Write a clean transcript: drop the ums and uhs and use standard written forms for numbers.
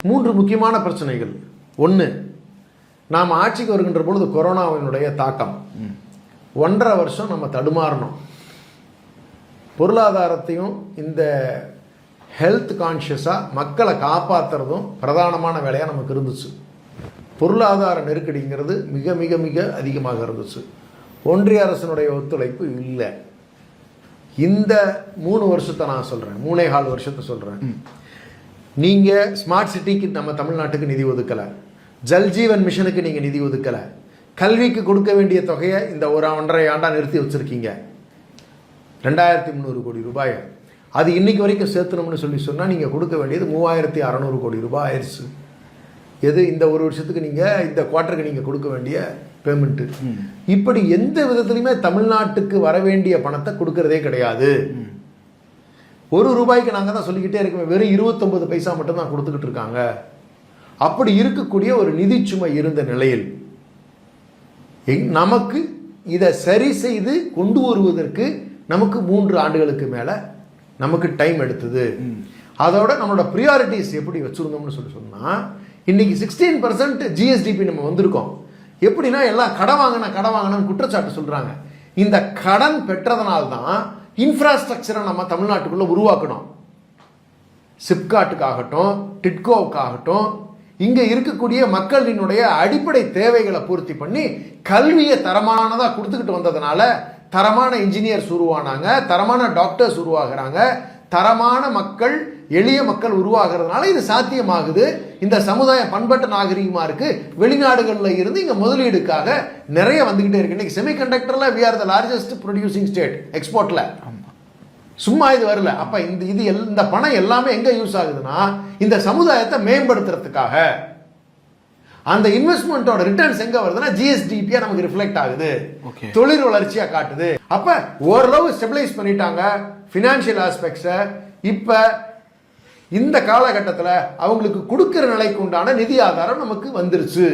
மூன்று முக்கியமான பிரச்சனைகள். ஒன்று, நாம் ஆட்சிக்கு வருகின்ற பொழுது கொரோனாவினுடைய தாக்கம் 1.5 வருஷம் நம்ம தடுமாறணும். பொருளாதாரத்தையும் இந்த ஹெல்த் கான்ஷியஸாக மக்களை காப்பாற்றுறதும் பிரதானமான வேலையாக நமக்கு இருந்துச்சு. பொருளாதார நெருக்கடிங்கிறது மிக மிக மிக அதிகமாக இருந்துச்சு. ஒன்றிய அரசினுடைய ஒத்துழைப்பு இல்லை. இந்த 3 வருஷத்தை நான் சொல்கிறேன், 3.25 வருஷத்தை சொல்கிறேன். நீங்கள் ஸ்மார்ட் சிட்டிக்கு நம்ம தமிழ்நாட்டுக்கு நிதி ஒதுக்கலை, ஜல்ஜீவன் மிஷனுக்கு நீங்கள் நிதி ஒதுக்கலை, கல்விக்கு கொடுக்க வேண்டிய தொகையை இந்த 1.5 ஆண்டாக நிறுத்தி வச்சுருக்கீங்க 2300 கோடி ரூபாயை. அது இன்னைக்கு வரைக்கும் சேர்த்தணும்னு சொன்னால் நீங்கள் கொடுக்க வேண்டியது 3600 கோடி ரூபாய் ஆயிடுச்சு. எது இந்த 1 வருஷத்துக்கு நீங்கள் இந்த குவார்ட்டருக்கு நீங்கள் கொடுக்க வேண்டிய பேமெண்ட்டு. இப்படி எந்த விதத்துலையுமே தமிழ்நாட்டுக்கு வர வேண்டிய பணத்தை கொடுக்கறதே கிடையாது. 1 ரூபாய்க்கு நாங்கள் தான் சொல்லிக்கிட்டே இருக்கோம், வெறும் 29 பைசா மட்டும் தான் கொடுத்துக்கிட்டு இருக்காங்க. அப்படி இருக்கக்கூடிய ஒரு நிதிச்சுமை இருந்த நிலையில் நமக்கு இதை சரி செய்து கொண்டு வருவதற்கு நமக்கு 3 ஆண்டுகளுக்கு மேலே நமக்கு டைம் எடுத்தது. அதோட நம்மளோட ப்ரியாரிட்டிஸ் எப்படி வச்சுருந்தோம்னு சொன்னால், இன்னைக்கு 16% ஜிஎஸ்டிபி நம்ம வந்திருக்கோம். எப்படின்னா எல்லாம் கடன் வாங்கினு குற்றச்சாட்டு சொல்கிறாங்க. இந்த கடன் பெற்றதனால்தான் இன்ஃப்ராஸ்ட்ரக்சரை நம்ம தமிழ்நாட்டுக்குள்ளே உருவாக்கணும். சிப்காட்டுக்காகட்டும், டிட்கோவுக்காகட்டும், இங்கே இருக்கக்கூடிய மக்களினுடைய அடிப்படை தேவைகளை பூர்த்தி பண்ணி கல்வியை தரமானதாக கொடுத்துக்கிட்டு வந்ததுனால தரமான இன்ஜினியர்ஸ் உருவானாங்க, தரமான டாக்டர்ஸ் உருவாகிறாங்க, தரமான மக்கள், எளிய மக்கள் உருவாகிறதுனால இது சாத்தியமாகுது. இந்த சமுதாயம் பண்பட்ட நாகரிகமாக இருக்குது. வெளிநாடுகளில் இருந்து இங்கே முதலீடுக்காக நிறைய வந்துக்கிட்டே இருக்கு. இன்னைக்கு செமிகண்டக்டரில் we are the largest producing state எக்ஸ்போர்ட்டில். சும்மா இது வரல. அப்போ இந்த பணம் எல்லாமே எங்கே யூஸ் ஆகுதுன்னா இந்த சமுதாயத்தை மேம்படுத்துறதுக்காக. அந்த இன்வெஸ்ட்மெண்ட்டோட ரிட்டர்ன்ஸ் எங்க வருதுன்னா ஜிஎஸ்டிபியா நமக்கு ரிஃப்ளெக்ட் ஆகுது, தொழில் வளர்ச்சியா காட்டுது. அப்ப ஓரளவு ஸ்டெபிலைஸ் பண்ணிட்டாங்க ஃபினான்ஷியல் ஆஸ்பெக்ட்ஸை. இப்ப இந்த காலகட்டத்தில் அவங்களுக்கு கொடுக்கிற நிலைக்கு உண்டான நிதி ஆதாரம் நமக்கு வந்துருச்சு.